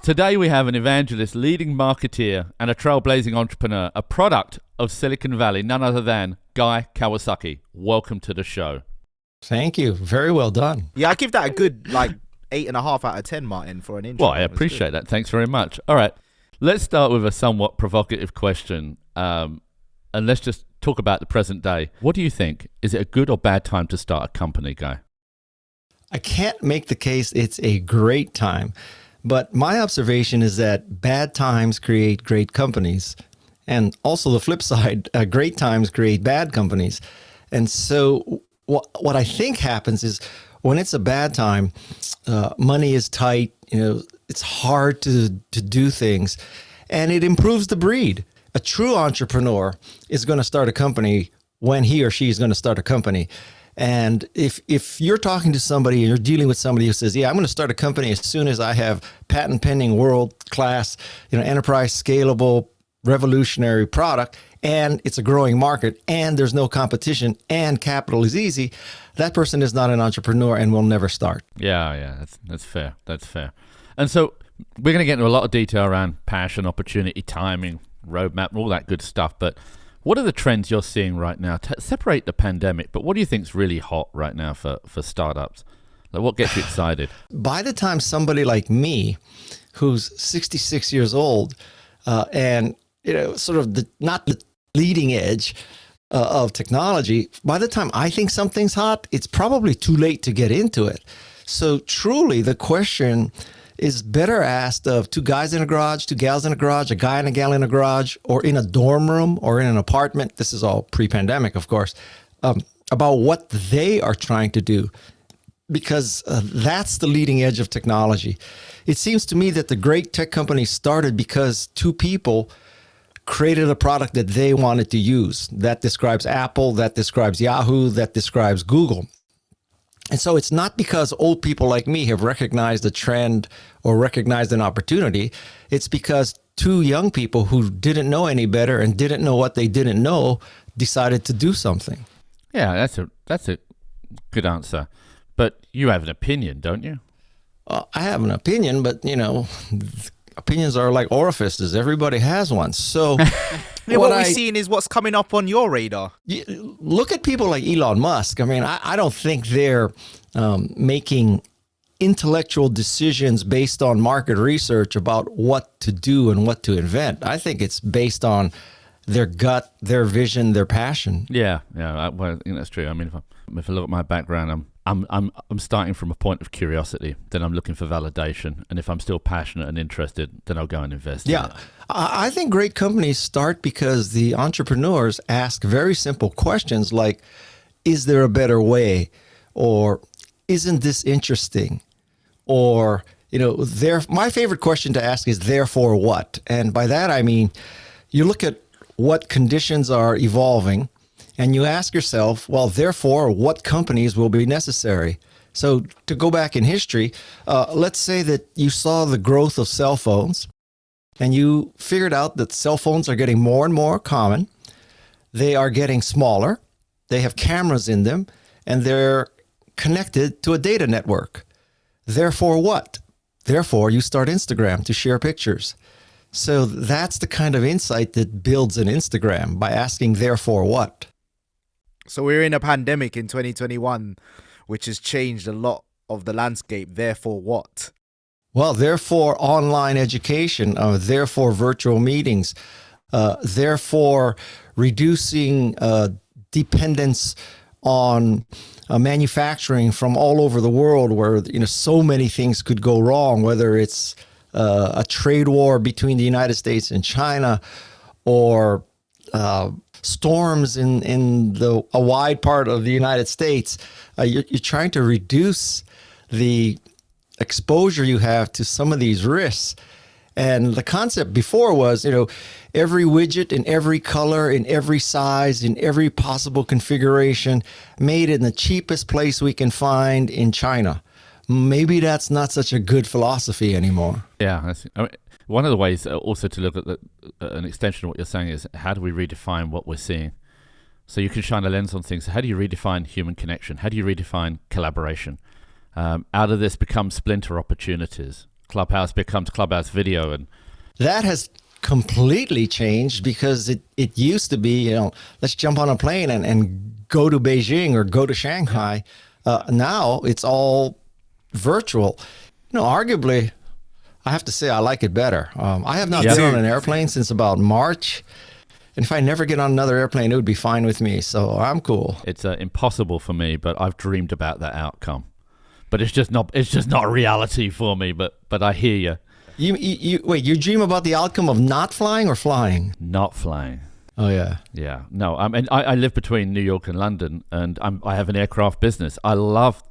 Today we have an evangelist, leading marketeer, and a trailblazing entrepreneur, a product of Silicon Valley, none other than Guy Kawasaki. Welcome to the show. Thank you. Very well done. Yeah, I give that a good 8.5 out of 10, Martin, for an intro. Well, I appreciate that. Thanks very much. All right, let's start with a somewhat provocative question, and let's just talk about the present day. What do you think? Is it a good or bad time to start a company, Guy? I can't make the case it's a great time, but my observation is that bad times create great companies. And also the flip side, great times create bad companies. And so what I think happens is when it's a bad time, money is tight, it's hard to do things, and it improves the breed. A true entrepreneur is going to start a company when he or she is going to start a company. And if you're talking to somebody and you're dealing with somebody who says, yeah, I'm going to start a company as soon as I have patent pending, world class, enterprise scalable, revolutionary product, and it's a growing market, and there's no competition, and capital is easy, that person is not an entrepreneur and will never start. Yeah, that's fair. That's fair. And so we're going to get into a lot of detail around passion, opportunity, timing, roadmap, all that good stuff. But what are the trends you're seeing right now? Separate the pandemic, but what do you think is really hot right now for startups? Like, what gets you excited? By the time somebody like me, who's 66 years old, and sort of not the leading edge of technology, by the time I think something's hot, it's probably too late to get into it. So truly, the question is better asked of two guys in a garage, two gals in a garage, a guy and a gal in a garage, or in a dorm room, or in an apartment. This is all pre-pandemic, of course, about what they are trying to do, because that's the leading edge of technology. It seems to me that the great tech companies started because two people created a product that they wanted to use. That describes Apple, that describes Yahoo, that describes Google. And so it's not because old people like me have recognized a trend or recognized an opportunity. It's because two young people who didn't know any better and didn't know what they didn't know decided to do something. Yeah, that's a good answer. But you have an opinion, don't you? I have an opinion, but opinions are like orifices. Everybody has one. So what we're seeing is what's coming up on your radar. Look at people like Elon Musk. I mean, I don't think they're making intellectual decisions based on market research about what to do and what to invent. I think it's based on their gut, their vision, their passion. Yeah. I think that's true. I mean, if I look at my background, I'm starting from a point of curiosity, then I'm looking for validation, and if I'm still passionate and interested, then I'll go and invest in it. I think great companies start because the entrepreneurs ask very simple questions like, is there a better way? Or isn't this interesting? Or, my favorite question to ask is therefore what? And by that, I mean, you look at what conditions are evolving, and you ask yourself, well, therefore, what companies will be necessary? So to go back in history, let's say that you saw the growth of cell phones, and you figured out that cell phones are getting more and more common. They are getting smaller. They have cameras in them, and they're connected to a data network. Therefore, what? Therefore, you start Instagram to share pictures. So that's the kind of insight that builds an Instagram, by asking, therefore, what? So we're in a pandemic in 2021, which has changed a lot of the landscape. Therefore, what? Well, therefore, online education, therefore, virtual meetings, therefore, reducing dependence on manufacturing from all over the world, where so many things could go wrong, whether it's a trade war between the United States and China, or storms in a wide part of the United States. You're trying to reduce the exposure you have to some of these risks. And the concept before was, every widget in every color, in every size, in every possible configuration, made in the cheapest place we can find in China. Maybe that's not such a good philosophy anymore. Yeah, one of the ways also to look at an extension of what you're saying is, how do we redefine what we're seeing? So you can shine a lens on things. How do you redefine human connection? How do you redefine collaboration? Out of this become splinter opportunities. Clubhouse becomes Clubhouse video, and That has completely changed because it used to be, let's jump on a plane and go to Beijing or go to Shanghai. Now it's all virtual. Arguably, I have to say I like it better. I have not been on an airplane since about March. And if I never get on another airplane, it would be fine with me. So I'm cool. it's impossible for me, but I've dreamed about that outcome. But it's just not reality for me. But I hear you. Wait, you dream about the outcome of not flying or flying? Not flying. Oh, yeah. Yeah. No, I live between New York and London, and I have an aircraft business. I love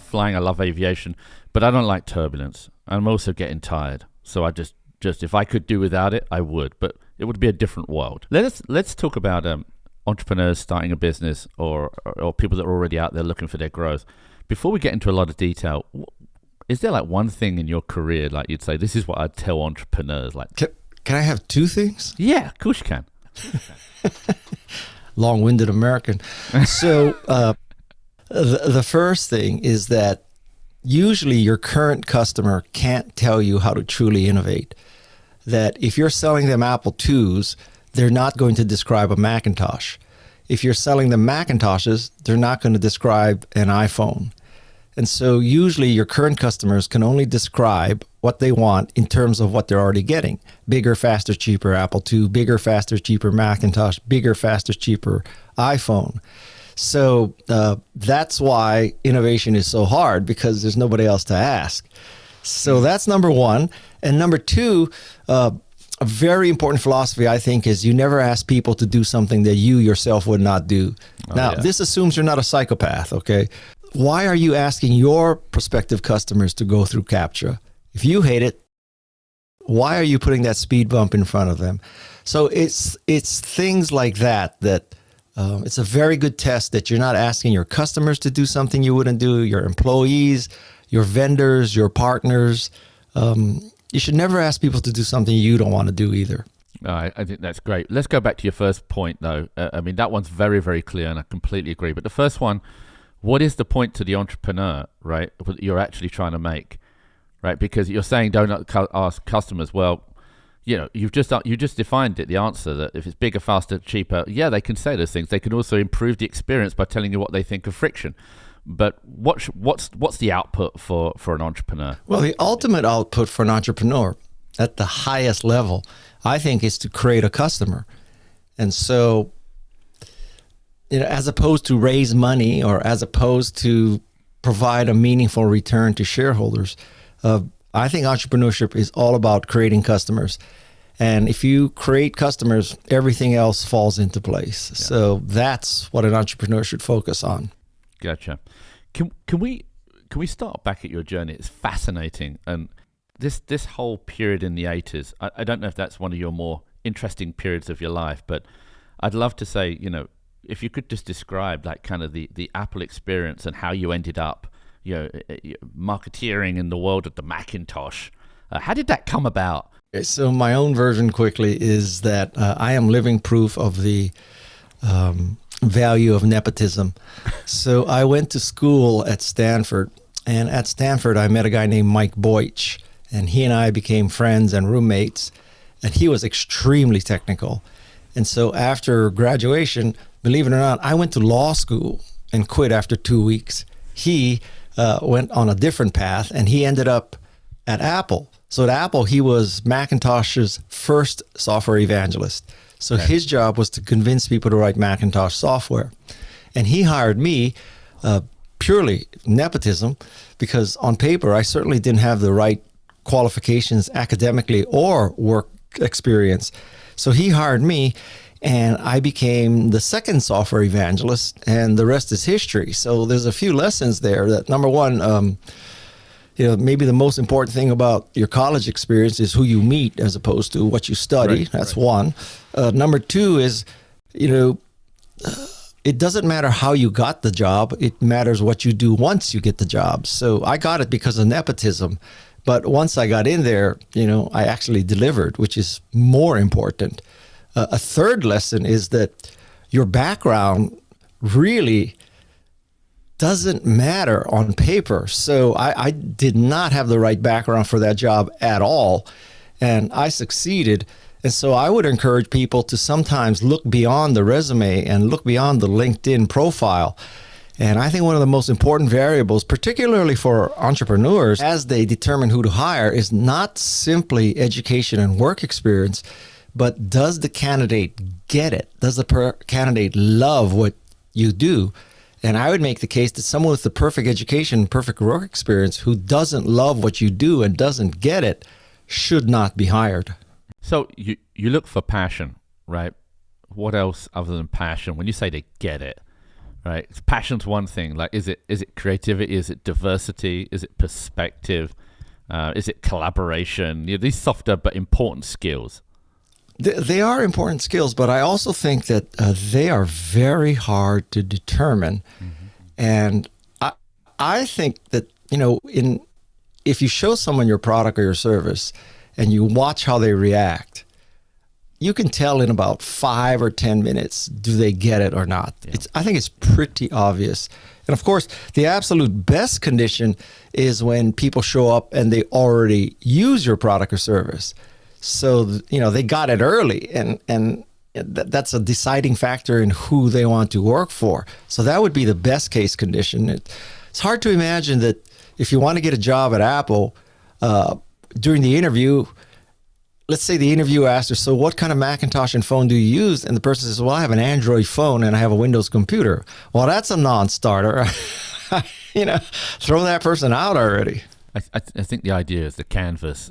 flying. I love aviation, but I don't like turbulence. I'm also getting tired. So I just if I could do without it, I would. But it would be a different world. Let's talk about entrepreneurs starting a business or people that are already out there looking for their growth. Before we get into a lot of detail, is there like one thing in your career like you'd say, this is what I'd tell entrepreneurs? Like, Can I have two things? yeah, of course you can. Long-winded American. So the first thing is that usually your current customer can't tell you how to truly innovate. That if you're selling them Apple IIs, they're not going to describe a Macintosh. If you're selling them Macintoshes, they're not going to describe an iPhone. And so usually your current customers can only describe what they want in terms of what they're already getting. Bigger, faster, cheaper Apple II, bigger, faster, cheaper Macintosh, bigger, faster, cheaper iPhone. So that's why innovation is so hard, because there's nobody else to ask. So that's number one. And number two, a very important philosophy, I think, is you never ask people to do something that you yourself would not do. This assumes you're not a psychopath, okay? Why are you asking your prospective customers to go through CAPTCHA? If you hate it, why are you putting that speed bump in front of them? So it's things like that it's a very good test that you're not asking your customers to do something you wouldn't do, your employees, your vendors, your partners. You should never ask people to do something you don't want to do either. I think that's great. Let's go back to your first point, though. That one's very, very clear, and I completely agree. But the first one, what is the point to the entrepreneur, right, that you're actually trying to make, right? Because you're saying don't ask customers. Well, you just defined it, the answer, that if it's bigger, faster, cheaper, yeah, they can say those things. They can also improve the experience by telling you what they think of friction. But what's the output for an entrepreneur? Well, the ultimate output for an entrepreneur at the highest level, I think, is to create a customer. And so, as opposed to raise money or as opposed to provide a meaningful return to shareholders, I think entrepreneurship is all about creating customers. And if you create customers, everything else falls into place. Yeah. So that's what an entrepreneur should focus on. Gotcha. Can we start back at your journey? It's fascinating, and this whole period in the 80s. I don't know if that's one of your more interesting periods of your life, but I'd love to say, if you could just describe like kind of the Apple experience and how you ended up, marketeering in the world of the Macintosh. How did that come about? Okay, so my own version quickly is that I am living proof of the value of nepotism. So I went to school at Stanford, and at Stanford I met a guy named Mike Boych, and he and I became friends and roommates, and he was extremely technical. And so after graduation, believe it or not, I went to law school and quit after 2 weeks. He went on a different path, and he ended up at Apple. So at Apple, he was Macintosh's first software evangelist. So his job was to convince people to write Macintosh software. And he hired me purely nepotism, because on paper, I certainly didn't have the right qualifications academically or work experience. So he hired me, and I became the second software evangelist, and the rest is history. So there's a few lessons there. That number one, maybe the most important thing about your college experience is who you meet as opposed to what you study. Right, That's one. Number two is, it doesn't matter how you got the job. It matters what you do once you get the job. So I got it because of nepotism. But once I got in there, I actually delivered, which is more important. A third lesson is that your background really doesn't matter on paper. So I did not have the right background for that job at all. And I succeeded. And so I would encourage people to sometimes look beyond the resume and look beyond the LinkedIn profile. And I think one of the most important variables, particularly for entrepreneurs, as they determine who to hire, is not simply education and work experience, but does the candidate get it? Does the candidate love what you do? And I would make the case that someone with the perfect education, perfect work experience, who doesn't love what you do and doesn't get it, should not be hired. So you look for passion, right? What else other than passion? When you say they get it, right? Passion's one thing. Like, is it creativity? Is it diversity? Is it perspective? Is it collaboration? These softer but important skills. They are important skills, but I also think that they are very hard to determine. Mm-hmm. And I think that, if you show someone your product or your service and you watch how they react, you can tell in about 5 or 10 minutes, do they get it or not? Yeah. I think it's pretty obvious. And of course, the absolute best condition is when people show up and they already use your product or service. So, they got it early, and that's a deciding factor in who they want to work for. So that would be the best case condition. It's hard to imagine that if you want to get a job at Apple, during the interview, let's say the interviewer asks her, so what kind of Macintosh and phone do you use? And the person says, well, I have an Android phone and I have a Windows computer. Well, that's a non-starter. Throw that person out already. I think the idea is the canvas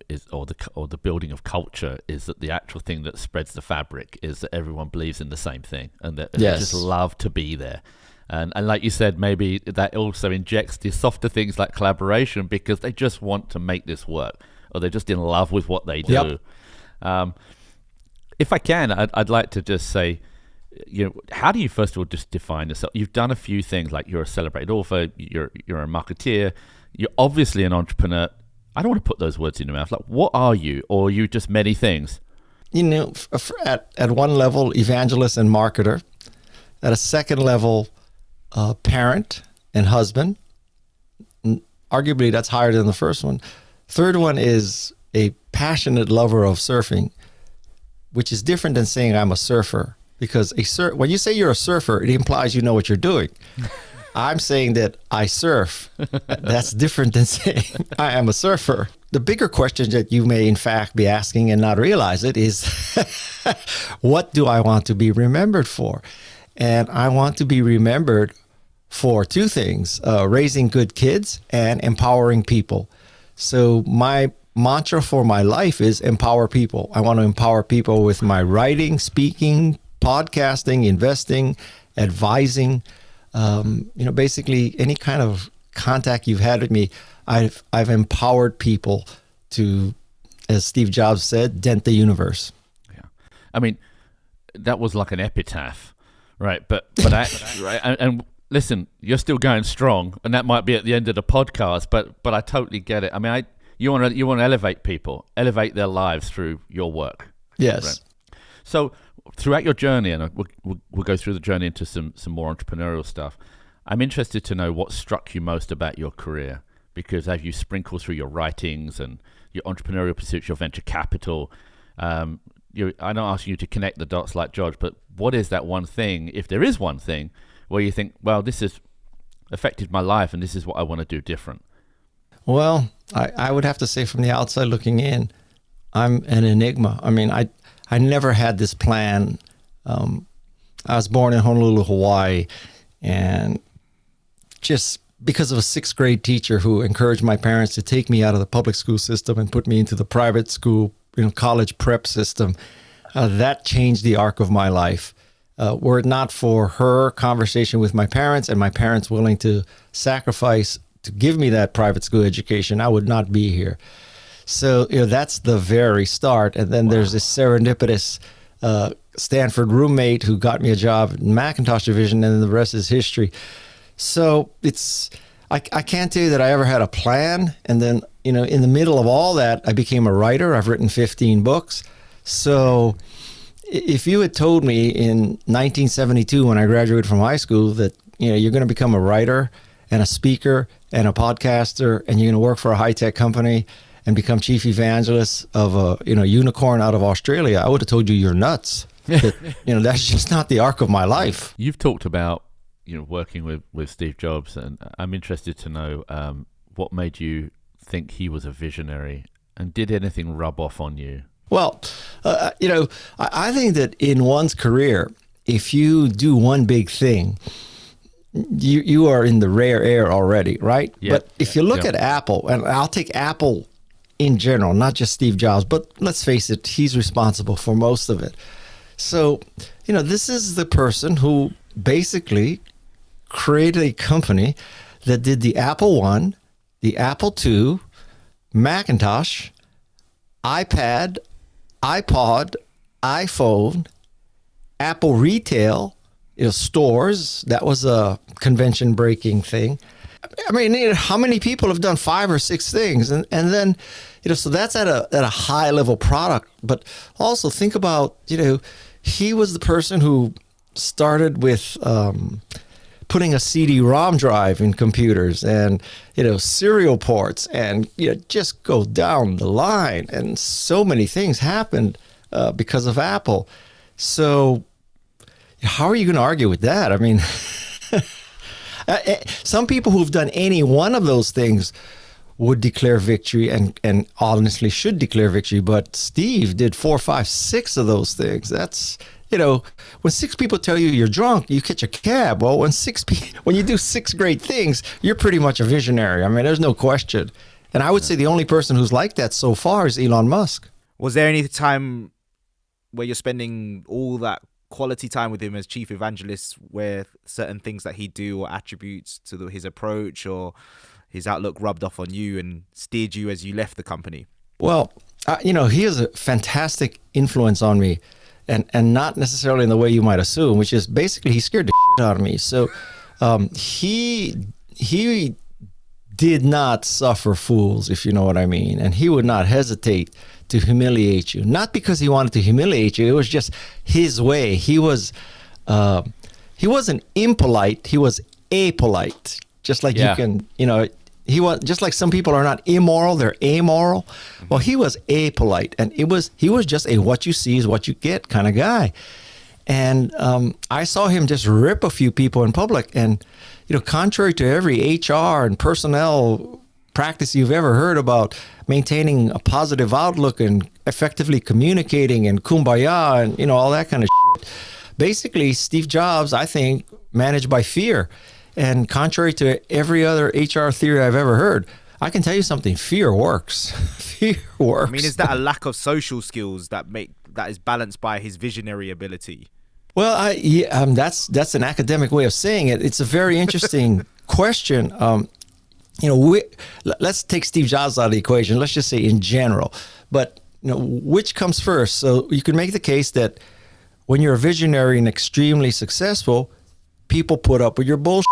is, or the building of culture is that the actual thing that spreads the fabric is that everyone believes in the same thing and that they just love to be there. And like you said, maybe that also injects the softer things like collaboration because they just want to make this work or they're just in love with what they do. Yep. If I can, I'd like to just say, how do you first of all just define yourself? You've done a few things, like you're a celebrated author, you're a marketeer, you're obviously an entrepreneur. I don't want to put those words in your mouth. Like, what are you? Or are you just many things? At one level, evangelist and marketer. At a second level, parent and husband. Arguably, that's higher than the first one. Third one is a passionate lover of surfing, which is different than saying I'm a surfer. Because when you say you're a surfer, it implies you know what you're doing. I'm saying that I surf. That's different than saying I am a surfer. The bigger question that you may in fact be asking and not realize it is, what do I want to be remembered for? And I want to be remembered for two things, raising good kids and empowering people. So my mantra for my life is empower people. I want to empower people with my writing, speaking, podcasting, investing, advising, basically any kind of contact you've had with me. I've empowered people to, as Steve Jobs said, dent the universe. Yeah. I mean, that was like an epitaph, right? But right. And listen, you're still going strong, and that might be at the end of the podcast, but I totally get it. I mean, you want to elevate people, elevate their lives through your work. Yes. Right? So throughout your journey, and we'll go through the journey into some more entrepreneurial stuff, I'm interested to know what struck you most about your career, because as you sprinkle through your writings and your entrepreneurial pursuits, your venture capital, I'm not asking you to connect the dots like George, but what is that one thing, if there is one thing, where you think, well, this has affected my life and this is what I want to do different? Well, I would have to say from the outside looking in, I'm an enigma. I mean, I never had this plan. I was born in Honolulu, Hawaii, and just because of a 6th grade teacher who encouraged my parents to take me out of the public school system and put me into the private school, college prep system, that changed the arc of my life. Were it not for her conversation with my parents and my parents willing to sacrifice to give me that private school education, I would not be here. So, that's the very start. And then there's this serendipitous Stanford roommate who got me a job in Macintosh division, and then the rest is history. So I can't tell you that I ever had a plan. And then, in the middle of all that, I became a writer. I've written 15 books. So if you had told me in 1972 when I graduated from high school that you're going to become a writer and a speaker and a podcaster, and you're going to work for a high-tech company and become chief evangelist of a unicorn out of Australia, I would have told you you're nuts. That, that's just not the arc of my life. You've talked about working with Steve Jobs, and I'm interested to know what made you think he was a visionary, and did anything rub off on you? Well, I think that in one's career, if you do one big thing, you are in the rare air already, right? Yeah. But if you look at Apple, and I'll take Apple in general, not just Steve Jobs, but let's face it, he's responsible for most of it. So, this is the person who basically created a company that did the Apple I, the Apple II, Macintosh, iPad, iPod, iPhone, Apple Retail, stores. That was a convention-breaking thing. I mean, how many people have done 5 or 6 things? And then, so that's at a high-level product. But also think about, he was the person who started with putting a CD-ROM drive in computers and, serial ports, and, just go down the line. And so many things happened because of Apple. So how are you going to argue with that? I mean, some people who've done any one of those things would declare victory and honestly should declare victory. But Steve did 4, 5, 6 of those things. That's, when 6 people tell you you're drunk, you catch a cab. Well, when you do 6 great things, you're pretty much a visionary. I mean, there's no question. And I would say the only person who's like that so far is Elon Musk. Was there any time where you're spending all that quality time with him as chief evangelist where certain things that he'd do or attributes to his approach or his outlook rubbed off on you and steered you as you left the company? Well, he has a fantastic influence on me, and not necessarily in the way you might assume, which is basically he scared the shit out of me. So he did not suffer fools, if you know what I mean, and he would not hesitate to humiliate you. Not because he wanted to humiliate you, it was just his way. He wasn't impolite, he was apolite. Just like you can, he was just like some people are not immoral, they're amoral. Well, he was apolite, and he was just a what you see is what you get kind of guy. And I saw him just rip a few people in public, and contrary to every HR and personnel practice you've ever heard about maintaining a positive outlook and effectively communicating and kumbaya and all that kind of shit. Basically, Steve Jobs, I think, managed by fear. And contrary to every other HR theory I've ever heard, I can tell you something: fear works. Fear works. I mean, is that a lack of social skills that is balanced by his visionary ability? Well, that's an academic way of saying it. It's a very interesting question. Let's take Steve Jobs out of the equation. Let's just say in general. But which comes first? So you can make the case that when you're a visionary and extremely successful, people put up with your bullshit,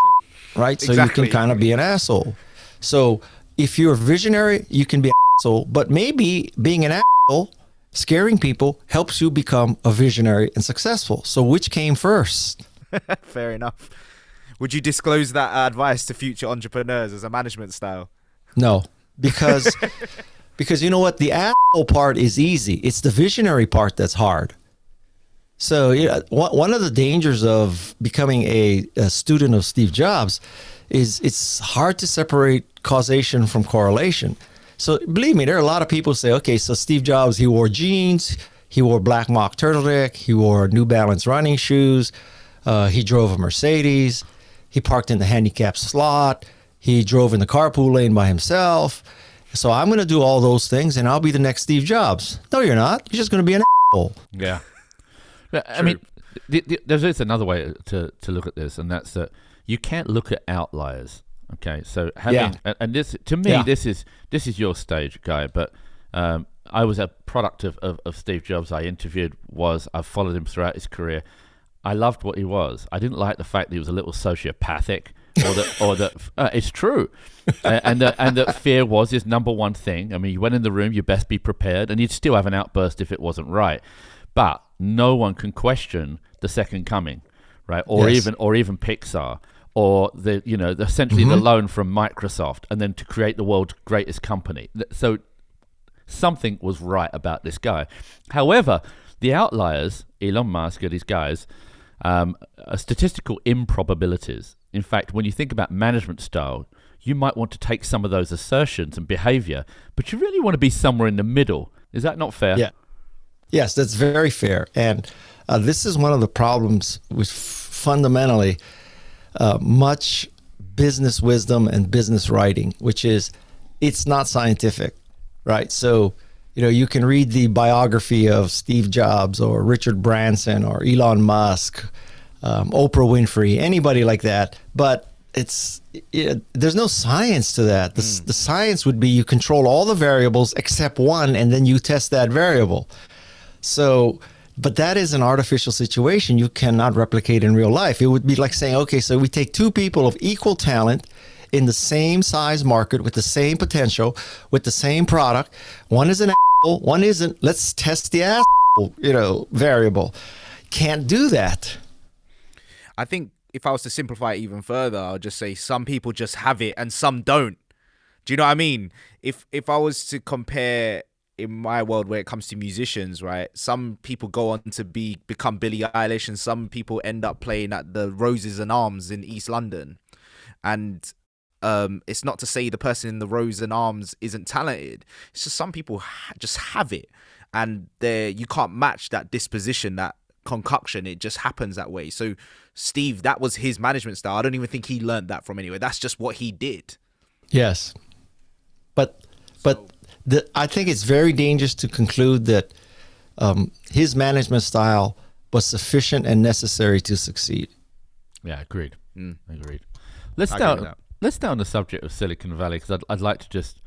right? So exactly. You can kind of be an asshole. So if you're a visionary, you can be an asshole. But maybe being an asshole, scaring people, helps you become a visionary and successful. So which came first? Fair enough. Would you disclose that advice to future entrepreneurs as a management style? No, because you know what? The asshole part is easy. It's the visionary part that's hard. So one of the dangers of becoming a student of Steve Jobs is it's hard to separate causation from correlation. So believe me, there are a lot of people who say, okay, so Steve Jobs, he wore jeans, he wore black mock turtleneck, he wore New Balance running shoes, he drove a Mercedes, he parked in the handicapped slot, he drove in the carpool lane by himself. So I'm going to do all those things and I'll be the next Steve Jobs. No, you're not. You're just going to be an asshole. Yeah. I mean, there's another way to look at this, and that's that you can't look at outliers. Okay, so and this to me, this is your stage, Guy. But I was a product of Steve Jobs. I've followed him throughout his career. I loved what he was. I didn't like the fact that he was a little sociopathic, or that it's true, and that fear was his number one thing. I mean, you went in the room, you best be prepared, and you'd still have an outburst if it wasn't right. But no one can question the second coming, right? Or even Pixar, or essentially the loan from Microsoft, and then to create the world's greatest company. So something was right about this guy. However, the outliers, Elon Musk and these guys, are statistical improbabilities. In fact, when you think about management style, you might want to take some of those assertions and behavior, but you really want to be somewhere in the middle. Is that not fair? Yeah. Yes, that's very fair. And this is one of the problems with fundamentally much business wisdom and business writing, which is it's not scientific, right? So, you can read the biography of Steve Jobs or Richard Branson or Elon Musk, Oprah Winfrey, anybody like that, but there's no science to that. The science would be you control all the variables except one, and then you test that variable. So, but that is an artificial situation you cannot replicate in real life. It would be like saying, okay, so we take two people of equal talent in the same size market with the same potential, with the same product. One is an asshole, one isn't. Let's test the asshole, variable. Can't do that. I think if I was to simplify it even further, I'll just say some people just have it and some don't. Do you know what I mean? If I was to compare in my world where it comes to musicians, right? Some people go on to become Billie Eilish, and some people end up playing at the Roses and Arms in East London. And it's not to say the person in the Rose and Arms isn't talented. It's just some people just have it, and you can't match that disposition, that concoction. It just happens that way. So Steve, that was his management style. I don't even think he learned that from anywhere. That's just what he did. Yes, but I think it's very dangerous to conclude that his management style was sufficient and necessary to succeed. Yeah, agreed. Agreed. Let's stay on the subject of Silicon Valley, because I'd like to just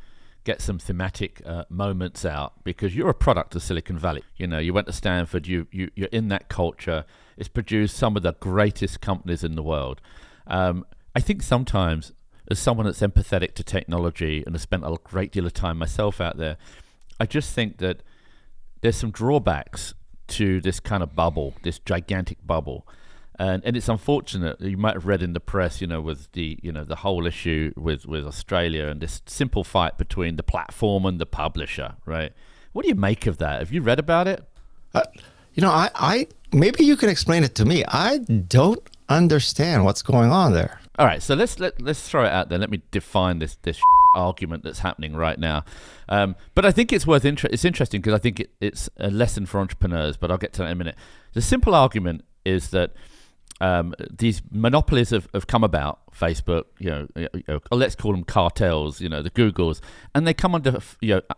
get some thematic moments out, because you're a product of Silicon Valley. You went to Stanford. You're in that culture. It's produced some of the greatest companies in the world. I think sometimes, as someone that's empathetic to technology and has spent a great deal of time myself out there, I just think that there's some drawbacks to this kind of bubble, this gigantic bubble. And it's unfortunate. You might have read in the press, with the whole issue with Australia and this simple fight between the platform and the publisher, right? What do you make of that? Have you read about it? I maybe you can explain it to me. I don't understand what's going on there. All right, so let's throw it out there. Let me define this argument that's happening right now. But I think it's it's interesting because I think it's a lesson for entrepreneurs. But I'll get to that in a minute. The simple argument is that these monopolies have come about. Facebook, let's call them cartels. The Googles, and they come under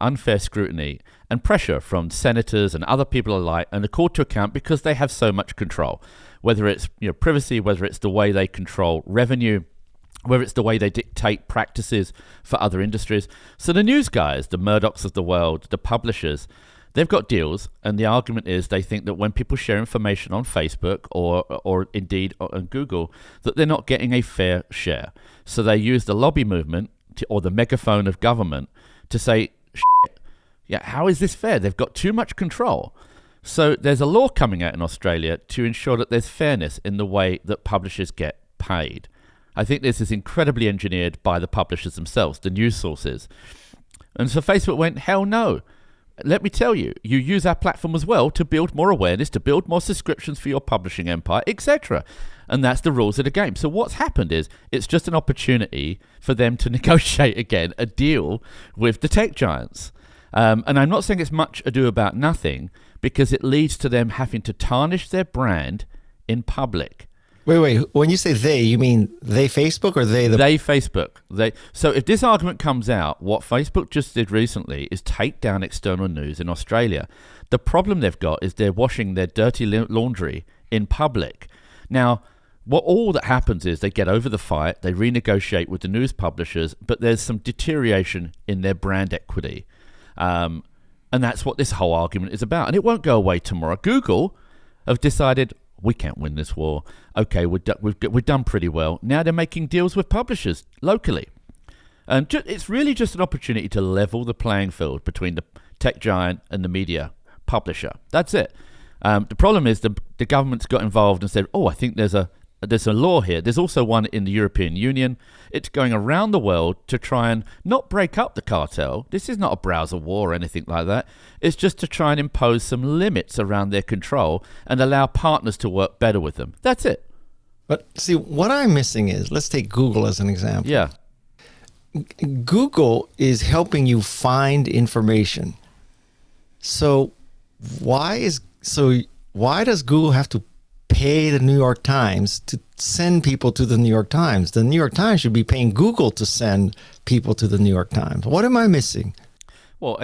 unfair scrutiny and pressure from senators and other people alike, and are called to account because they have so much control. Whether it's privacy, whether it's the way they control revenue, whether it's the way they dictate practices for other industries. So the news guys, the Murdochs of the world, the publishers, they've got deals, and the argument is they think that when people share information on Facebook or indeed on Google, that they're not getting a fair share. So they use the lobby movement or the megaphone of government to say, how is this fair? They've got too much control. So there's a law coming out in Australia to ensure that there's fairness in the way that publishers get paid. I think this is incredibly engineered by the publishers themselves, the news sources. And so Facebook went, hell no. Let me tell you, you use our platform as well to build more awareness, to build more subscriptions for your publishing empire, etc. And that's the rules of the game. So what's happened is it's just an opportunity for them to negotiate again a deal with the tech giants. And I'm not saying it's much ado about nothing, because it leads to them having to tarnish their brand in public. Wait. When you say they, you mean they Facebook or they the... They Facebook. So if this argument comes out, what Facebook just did recently is take down external news in Australia. The problem they've got is they're washing their dirty laundry in public. Now, all that happens is they get over the fight, they renegotiate with the news publishers, but there's some deterioration in their brand equity. And that's what this whole argument is about. And it won't go away tomorrow. Google have decided, we can't win this war. Okay, we've done pretty well. Now they're making deals with publishers locally. And it's really just an opportunity to level the playing field between the tech giant and the media publisher. That's it. The problem is the government's got involved and said, I think there's a there's a law here. There's also one in the European Union. It's going around the world to try and not break up the cartel. This is not a browser war or anything like that. It's just to try and impose some limits around their control and allow partners to work better with them. That's it. But see, what I'm missing is, let's take Google as an example. Yeah. Google is helping you find information. So why does Google have to pay the New York Times to send people to the New York Times? The New York Times should be paying Google to send people to the New York Times. What am I missing? Well,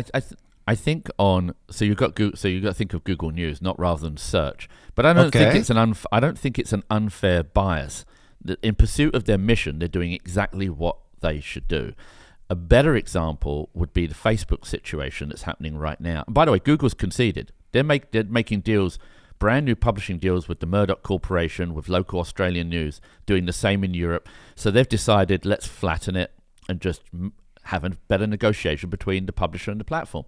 I think so you got to think of Google News, not rather than search. But I don't think it's an unfair bias. That in pursuit of their mission, they're doing exactly what they should do. A better example would be the Facebook situation that's happening right now. And by the way, Google's conceded. They're making deals, brand new publishing deals with the Murdoch Corporation, with local Australian news, doing the same in Europe. So they've decided, let's flatten it and just have a better negotiation between the publisher and the platform.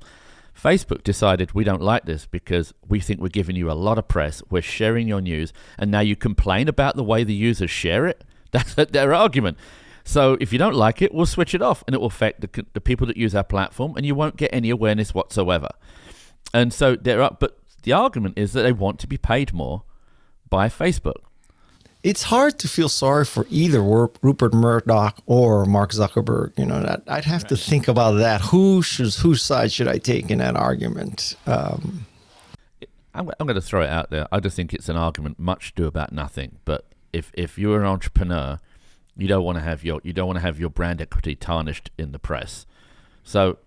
Facebook decided, we don't like this because we think we're giving you a lot of press, we're sharing your news, and now you complain about the way the users share it? That's their argument. So if you don't like it, we'll switch it off, and it will affect the people that use our platform, and you won't get any awareness whatsoever. And so but the argument is that they want to be paid more by Facebook. It's hard to feel sorry for either Rupert Murdoch or Mark Zuckerberg. You know, I'd have to think about that. Whose side should I take in that argument? I'm going to throw it out there. I just think it's an argument much ado about nothing. But if you're an entrepreneur, you don't want to have your brand equity tarnished in the press. So,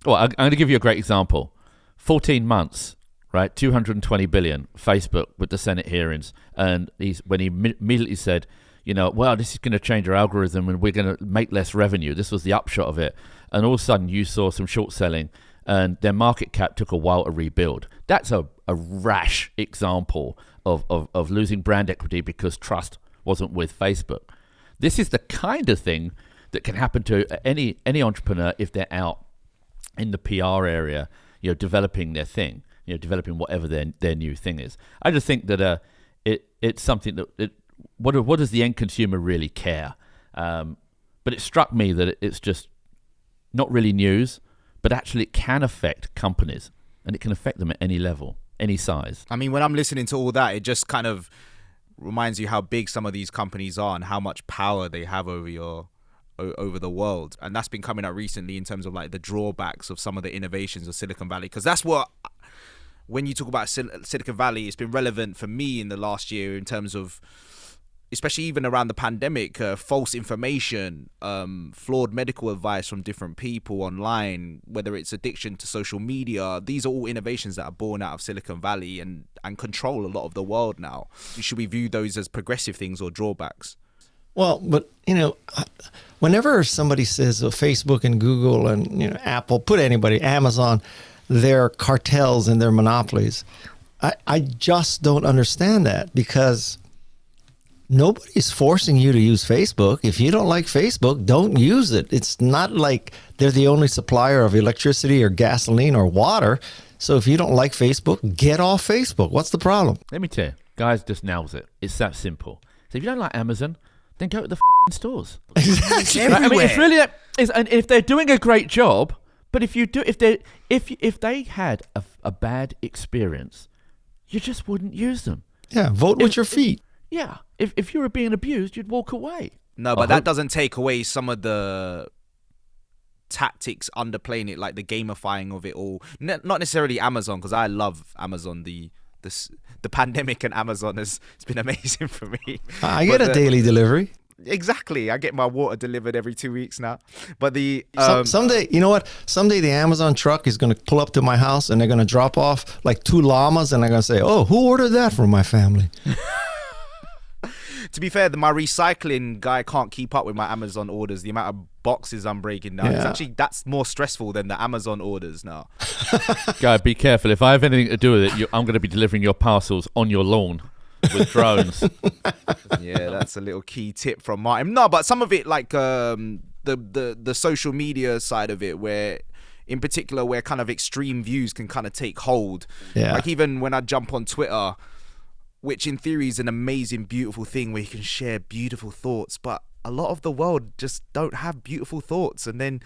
I'm going to give you a great example. 14 months. Right, 220 billion, Facebook with the Senate hearings, and when he immediately said, well, this is going to change our algorithm and we're going to make less revenue. This was the upshot of it, and all of a sudden you saw some short selling, and their market cap took a while to rebuild. That's a rash example of losing brand equity because trust wasn't with Facebook. This is the kind of thing that can happen to any entrepreneur if they're out in the PR area, developing their thing. Developing whatever their new thing is. I just think that it's something that what does the end consumer really care? But it struck me that it's just not really news, but actually it can affect companies, and it can affect them at any level, any size. I mean, when I'm listening to all that, it just kind of reminds you how big some of these companies are and how much power they have over the world. And that's been coming out recently in terms of like the drawbacks of some of the innovations of Silicon Valley, because that's what, when you talk about Silicon Valley, it's been relevant for me in the last year in terms of, especially even around the pandemic, false information, flawed medical advice from different people online, whether it's addiction to social media. These are all innovations that are born out of Silicon Valley and control a lot of the world now. Should we view those as progressive things or drawbacks? Well, but, whenever somebody says Facebook and Google and, Apple, put anybody, Amazon, they're cartels and they're monopolies, I just don't understand that, because nobody's forcing you to use Facebook. If you don't like Facebook, don't use it. It's not like they're the only supplier of electricity or gasoline or water. So if you don't like Facebook, get off Facebook. What's the problem? Let me tell you, guys just nails it. It's that simple. So if you don't like Amazon, then go to the f***ing stores. Exactly. I mean, it's really, and if they're doing a great job, but if they had a bad experience, you just wouldn't use them. Yeah, vote with your feet. Yeah, if you were being abused, you'd walk away. No, but that doesn't take away some of the tactics underplaying it, like the gamifying of it all. Not necessarily Amazon, because I love Amazon. The pandemic and Amazon it's been amazing for me. I get a daily delivery. Exactly. I get my water delivered every 2 weeks now. But someday, you know what? Someday the Amazon truck is going to pull up to my house and they're going to drop off like 2 llamas, and they're going to say, "Oh, who ordered that from my family?" To be fair, my recycling guy can't keep up with my Amazon orders. The amount of boxes I'm breaking down. Yeah. That's more stressful than the Amazon orders now. Guy, be careful. If I have anything to do with it, I'm going to be delivering your parcels on your lawn with drones. Yeah, that's a little key tip from Martin. No, but some of it, like the social media side of it, where in particular where kind of extreme views can kind of take hold. Yeah. Like even when I jump on Twitter, which in theory is an amazing, beautiful thing where you can share beautiful thoughts. But a lot of the world just don't have beautiful thoughts. And then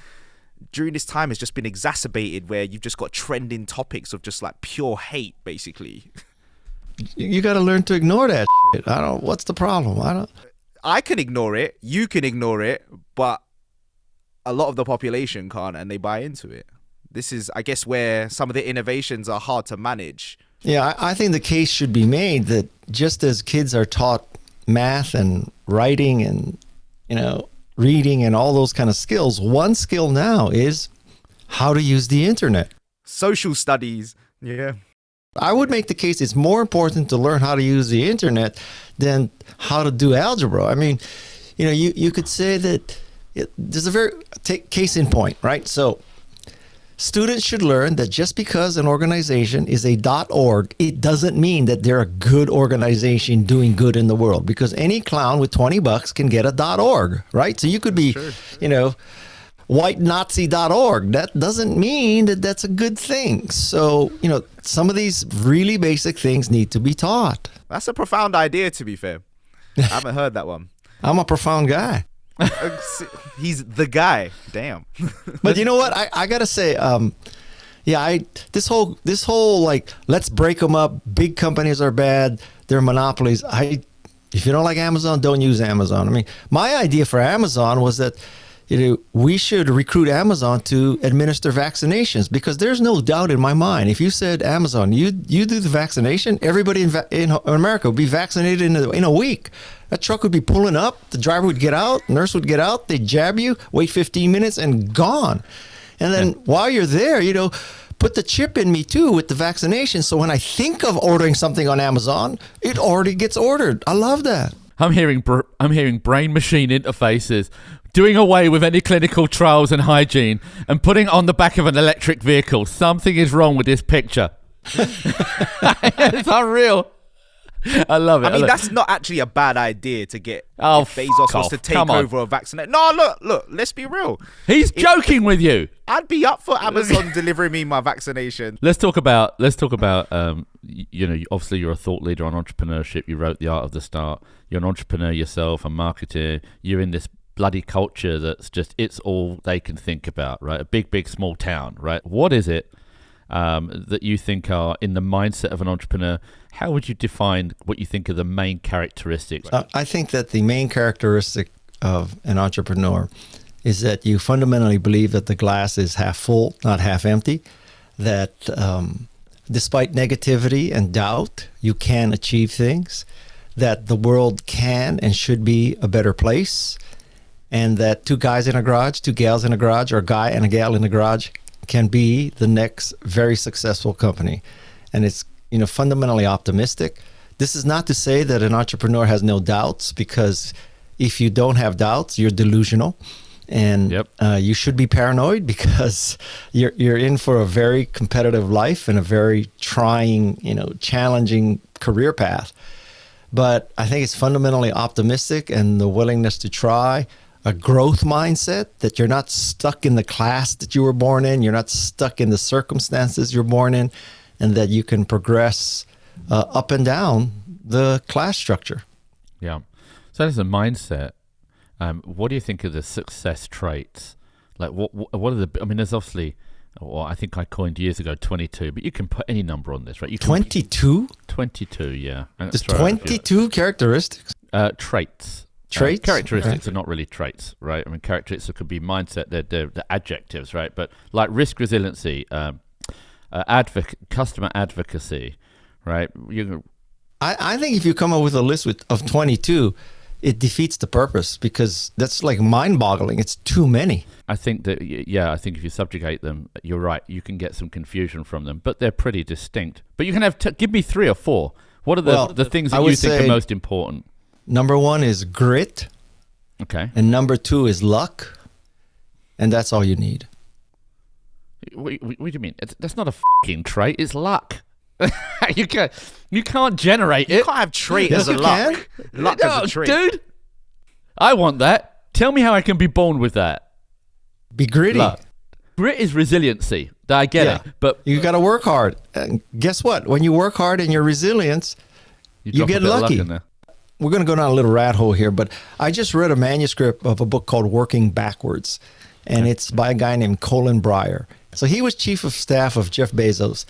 during this time, it's just been exacerbated where you've just got trending topics of just like pure hate, basically. You got to learn to ignore that shit. What's the problem? I can ignore it. You can ignore it. But a lot of the population can't, and they buy into it. This is, I guess, where some of the innovations are hard to manage. Yeah, I think the case should be made that just as kids are taught math and writing and, reading and all those kind of skills, one skill now is how to use the internet. Social studies. Yeah. I would make the case it's more important to learn how to use the internet than how to do algebra. I mean, you could say that there's a case in point, right? So students should learn that just because an organization is a .org, it doesn't mean that they're a good organization doing good in the world, because any clown with $20 can get a .org, right? So you could be, whitenazi.org. That doesn't mean that that's a good thing. So, some of these really basic things need to be taught. That's a profound idea, to be fair. I haven't heard that one. I'm a profound guy. He's the guy. Damn. But you know what? I gotta say, this whole like, let's break them up. Big companies are bad. They're monopolies. If you don't like Amazon, don't use Amazon. I mean, my idea for Amazon was that we should recruit Amazon to administer vaccinations, because there's no doubt in my mind, if you said, Amazon, you do the vaccination, everybody in America would be vaccinated in a week. That truck would be pulling up, the driver would get out, nurse would get out, they'd jab you, wait 15 minutes and gone. And then while you're there, put the chip in me too with the vaccination. So when I think of ordering something on Amazon, it already gets ordered. I love that. I'm hearing brain-machine interfaces, doing away with any clinical trials and hygiene, and putting on the back of an electric vehicle. Something is wrong with this picture. It's unreal. I love it. I mean, that's not actually a bad idea to get. Oh, if Bezos was to take over a vaccinate. No, look. Let's be real. He's joking with you. I'd be up for Amazon delivering me my vaccination. Let's talk about. Obviously you're a thought leader on entrepreneurship. You wrote The Art of the Start. You're an entrepreneur yourself, a marketer. You're in this bloody culture that's just, it's all they can think about, right? A big small town, right? What is it that you think are in the mindset of an entrepreneur? How would you define what you think are the main characteristics? I think that the main characteristic of an entrepreneur is that you fundamentally believe that the glass is half full, not half empty, that despite negativity and doubt, you can achieve things, that the world can and should be a better place, and that two guys in a garage, two gals in a garage, or a guy and a gal in a garage can be the next very successful company. And it's fundamentally optimistic. This is not to say that an entrepreneur has no doubts, because if you don't have doubts, you're delusional, and you should be paranoid, because you're in for a very competitive life and a very trying, challenging career path. But I think it's fundamentally optimistic, and the willingness to try, a growth mindset, that you're not stuck in the class that you were born in, you're not stuck in the circumstances you're born in, and that you can progress up and down the class structure. Yeah. So that's a mindset. What do you think are the success traits? Like what are the, there's obviously, I think I coined years ago 22, but you can put any number on this, right? You can 22? 22, yeah. There's 22 characteristics? Traits. Traits? Characteristics are not really traits, right? Characteristics could be mindset, they're adjectives, right? But like risk resiliency, customer advocacy, right? I think if you come up with a list of 22, it defeats the purpose, because that's like mind-boggling. It's too many. I think that, I think if you subjugate them, you're right, you can get some confusion from them, but they're pretty distinct. But you can have, give me 3 or 4. What are the things that you think are most important? Number 1 is grit. Okay. And number 2 is luck. And that's all you need. What do you mean? That's not a fucking trait. It's luck. You can't generate it. You can't have trait as a luck. Luck as a trait. Dude, I want that. Tell me how I can be born with that. Be gritty. Luck. Grit is resiliency. I get it. But you got to work hard. And guess what? When you work hard and you're resilient, You You drop a get bit of luck lucky. in there. We're going to go down a little rat hole here, but I just read a manuscript of a book called Working Backwards, and it's by a guy named Colin Breyer. So he was chief of staff of Jeff Bezos.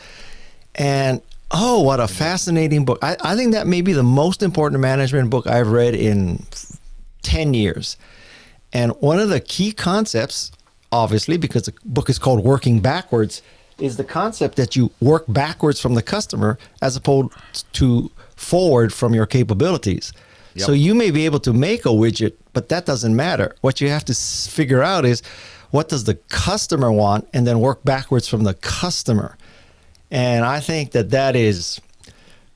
And oh, what a fascinating book. I think that may be the most important management book I've read in 10 years. And one of the key concepts, obviously, because the book is called Working Backwards, is the concept that you work backwards from the customer as opposed to forward from your capabilities. Yep. So you may be able to make a widget, but that doesn't matter. What you have to figure out is what does the customer want, and then work backwards from the customer. And I think that is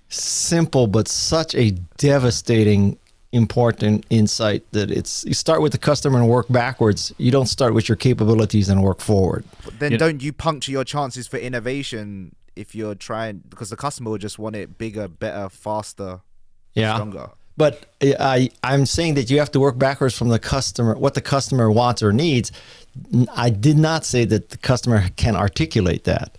simple, but such a devastating, important insight that you start with the customer and work backwards. You don't start with your capabilities and work forward. But then don't you puncture your chances for innovation if you're trying, because the customer will just want it bigger, better, faster, stronger. But I'm saying that you have to work backwards from the customer, what the customer wants or needs. I did not say that the customer can articulate that,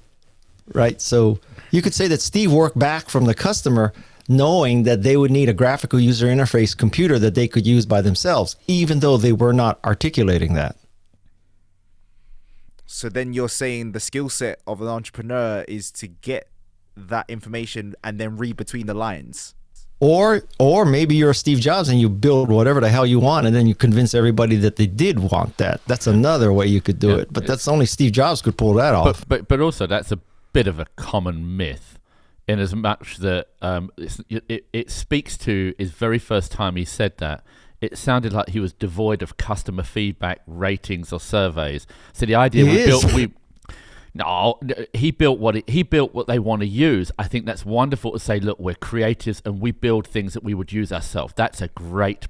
right? So you could say that Steve worked back from the customer knowing that they would need a graphical user interface computer that they could use by themselves, even though they were not articulating that. So then you're saying the skill set of an entrepreneur is to get that information and then read between the lines. Or maybe you're Steve Jobs and you build whatever the hell you want, and then you convince everybody that they did want that. That's another way you could do it. But that's only Steve Jobs could pull that off. But also that's a bit of a common myth, in as much that it speaks to his very first time he said that. It sounded like he was devoid of customer feedback, ratings, or surveys. So the idea he built what they want to use. I think that's wonderful to say, look, we're creatives and we build things that we would use ourselves. That's a great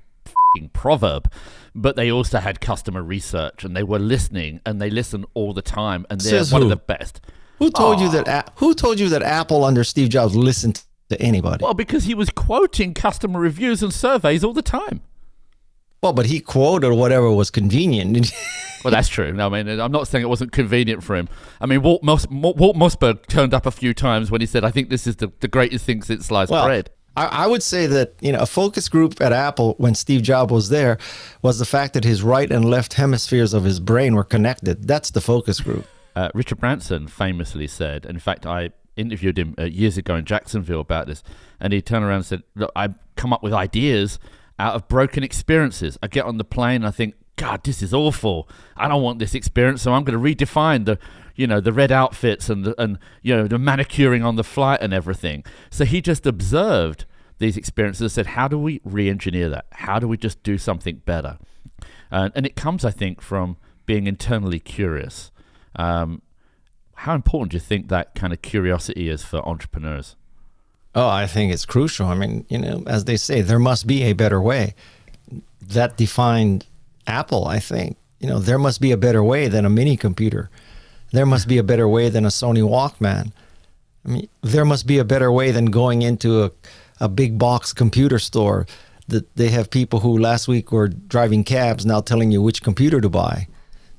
proverb. But they also had customer research, and they were listening, and they listen all the time, and they're one of the best. Who told you that Apple under Steve Jobs listened to anybody? Well, because he was quoting customer reviews and surveys all the time. Well, but he quoted whatever was convenient. Well, that's true. No, I mean, I'm not saying it wasn't convenient for him. I mean, Walt Mossberg turned up a few times when he said, I think this is the greatest thing since sliced bread. I would say that, a focus group at Apple when Steve Jobs was there was the fact that his right and left hemispheres of his brain were connected. That's the focus group. Richard Branson famously said, in fact, I interviewed him years ago in Jacksonville about this, and he turned around and said, look, I come up with ideas out of broken experiences. I get on the plane and I think, God, this is awful. I don't want this experience, so I'm going to redefine the red outfits and the manicuring on the flight and everything. So he just observed these experiences and said, how do we re-engineer that? How do we just do something better? And it comes, I think, from being internally curious. How important do you think that kind of curiosity is for entrepreneurs? Oh, I think it's crucial. I mean, as they say, there must be a better way. That defined Apple, I think. There must be a better way than a mini computer. There must be a better way than a Sony Walkman. I mean, there must be a better way than going into a big box computer store that they have people who last week were driving cabs now telling you which computer to buy.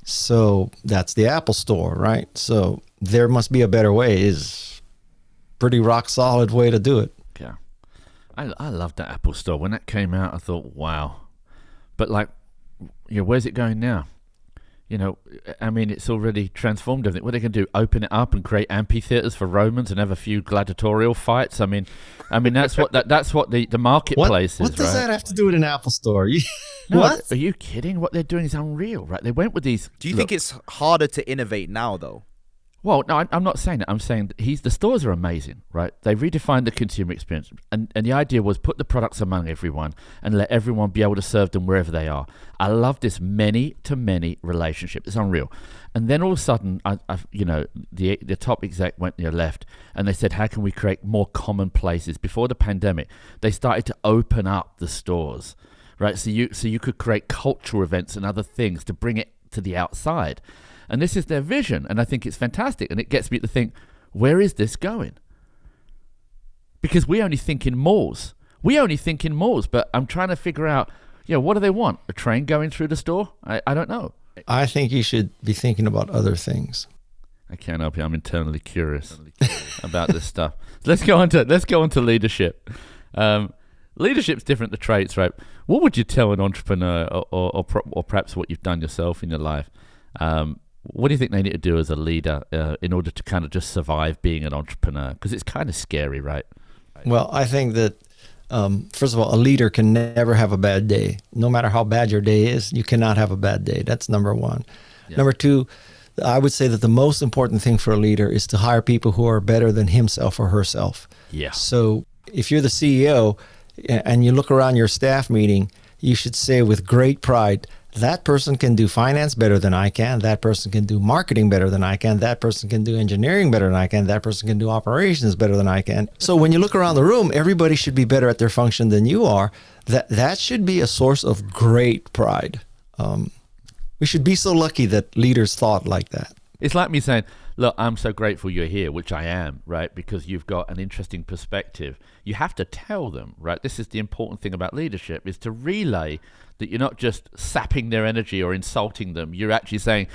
So that's the Apple Store, right? So there must be a better way is pretty rock solid way to do it. Yeah. I loved that Apple Store. When that came out, I thought, wow. But where's it going now? I mean, it's already transformed everything. What are they going to do? Open it up and create amphitheaters for Romans and have a few gladiatorial fights? I mean, that's what the marketplace is, right? What does that have to do with an Apple Store? What? Are you kidding? What they're doing is unreal, right? They went with these. Do you think it's harder to innovate now, though? Well, no, I'm not saying that. I'm saying that the stores are amazing, right? They redefined the consumer experience. And the idea was put the products among everyone and let everyone be able to serve them wherever they are. I love this many-to-many relationship. It's unreal. And then all of a sudden, the top exec went left, and they said, how can we create more common places? Before the pandemic, they started to open up the stores, right? So you could create cultural events and other things to bring it to the outside. And this is their vision, and I think it's fantastic. And it gets me to think, where is this going? Because we only think in malls. But I'm trying to figure out, what do they want? A train going through the store? I don't know. I think you should be thinking about other things. I can't help you. I'm internally curious about this stuff. Let's go on to leadership. Leadership's different to traits, right? What would you tell an entrepreneur, or perhaps what you've done yourself in your life? What do you think they need to do as a leader in order to kind of just survive being an entrepreneur? Because it's kind of scary, right? Well, I think that, first of all, a leader can never have a bad day. No matter how bad your day is, you cannot have a bad day. That's number one. Yeah. Number two, I would say that the most important thing for a leader is to hire people who are better than himself or herself. Yeah. So if you're the CEO and you look around your staff meeting, you should say with great pride, that person can do finance better than I can. That person can do marketing better than I can. That person can do engineering better than I can. That person can do operations better than I can. So when you look around the room, everybody should be better at their function than you are. That should be a source of great pride. We should be so lucky that leaders thought like that. It's like me saying, look, I'm so grateful you're here, which I am, right? Because you've got an interesting perspective. You have to tell them, right? This is the important thing about leadership, is to relay that you're not just sapping their energy or insulting them. You're actually saying,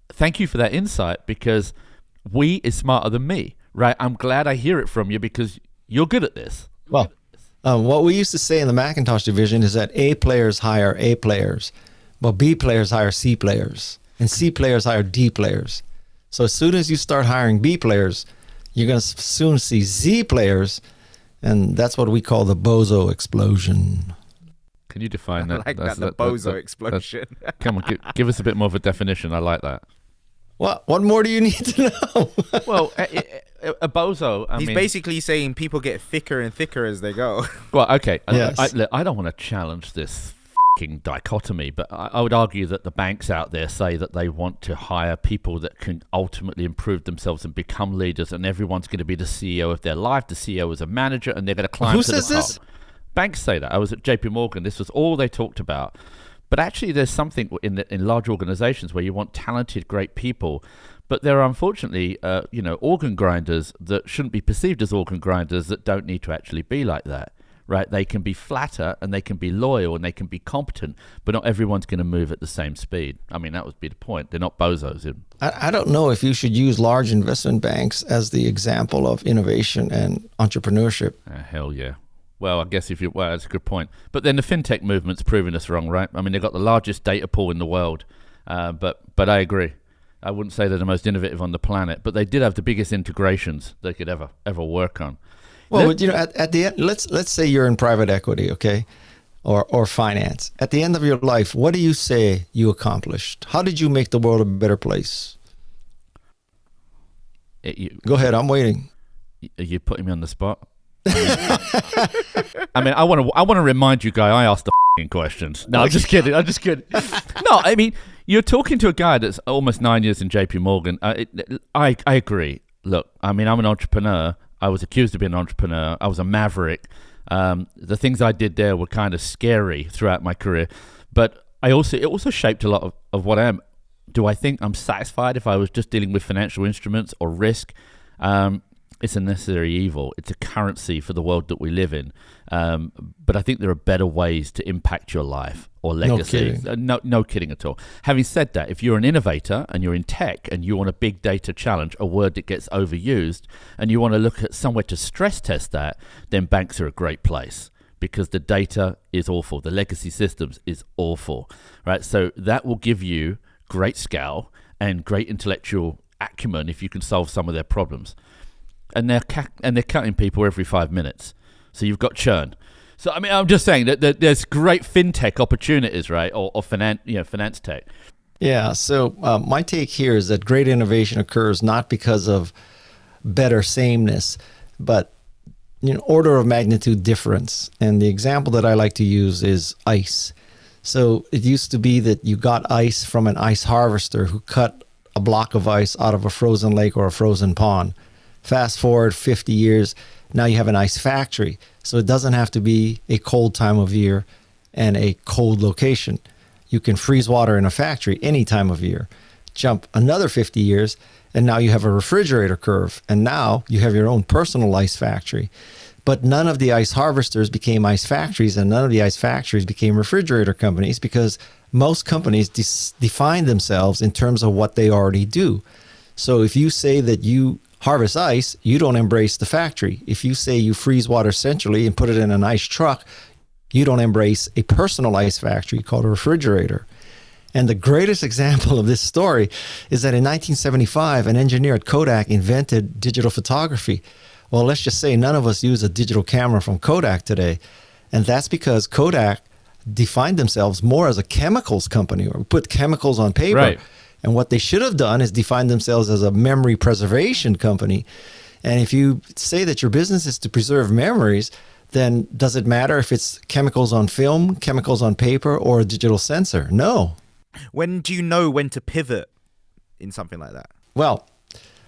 thank you for that insight, because we is smarter than me, right? I'm glad I hear it from you because you're good at this. Well, what we used to say in the Macintosh division is that A players hire A players, but B players hire C players, and C players hire D players. So as soon as you start hiring B players, you're going to soon see Z players, and that's what we call the bozo explosion. Can you define that? I like the bozo explosion. Come on, give us a bit more of a definition. I like that. What more do you need to know? Well, a bozo, He's basically saying people get thicker and thicker as they go. Well, okay. Yes. I don't want to challenge this dichotomy, but I would argue that the banks out there say that they want to hire people that can ultimately improve themselves and become leaders, and everyone's going to be the CEO of their life. The CEO is a manager, and they're going to climb Who to the says top. this? Banks say that. I was at JP Morgan. This was all they talked about. But actually, there's something in large organizations where you want talented, great people. But there are unfortunately, organ grinders that shouldn't be perceived as organ grinders that don't need to actually be like that. Right? They can be flatter and they can be loyal and they can be competent, but not everyone's going to move at the same speed. I mean, that would be the point. They're not bozos. I don't know if you should use large investment banks as the example of innovation and entrepreneurship. Hell yeah. Well, I guess that's a good point. But then the fintech movement's proving us wrong, right? I mean, they've got the largest data pool in the world, but I agree. I wouldn't say they're the most innovative on the planet, but they did have the biggest integrations they could ever work on. Well, at the end, let's say you're in private equity, okay, or finance. At the end of your life, what do you say you accomplished? How did you make the world a better place? Go ahead, I'm waiting. Are you putting me on the spot? I mean, I want to remind you, Guy, I asked the questions. No, I'm just kidding. No, I mean, you're talking to a guy that's almost 9 years in JP Morgan. I agree. Look, I mean, I'm an entrepreneur. I was accused of being an entrepreneur. I was a maverick. The things I did there were kind of scary throughout my career. But it also shaped a lot of what I am. Do I think I'm satisfied if I was just dealing with financial instruments or risk? It's a necessary evil. It's a currency for the world that we live in. But I think there are better ways to impact your life or legacy. No kidding at all. Having said that, if you're an innovator and you're in tech and you want a big data challenge, a word that gets overused, and you want to look at somewhere to stress test that, then banks are a great place because the data is awful. The legacy systems is awful, right? So that will give you great scale and great intellectual acumen if you can solve some of their problems. And they're cutting people every 5 minutes, so you've got churn. So I mean, I'm just saying that there's great fintech opportunities, right, or finance tech. Yeah. So my take here is that great innovation occurs not because of better sameness, but order of magnitude difference. And the example that I like to use is ice. So it used to be that you got ice from an ice harvester who cut a block of ice out of a frozen lake or a frozen pond. Fast forward 50 years, now you have an ice factory. So it doesn't have to be a cold time of year and a cold location. You can freeze water in a factory any time of year. Jump another 50 years, and now you have a refrigerator curve. And now you have your own personal ice factory. But none of the ice harvesters became ice factories, and none of the ice factories became refrigerator companies because most companies define themselves in terms of what they already do. So if you say that you harvest ice, you don't embrace the factory. If you say you freeze water centrally and put it in an ice truck, you don't embrace a personal ice factory called a refrigerator. And the greatest example of this story is that in 1975, an engineer at Kodak invented digital photography. Well, let's just say none of us use a digital camera from Kodak today. And that's because Kodak defined themselves more as a chemicals company, or put chemicals on paper. Right. And what they should have done is define themselves as a memory preservation company. And if you say that your business is to preserve memories, then does it matter if it's chemicals on film, chemicals on paper, or a digital sensor? No. When do you know when to pivot in something like that? Well,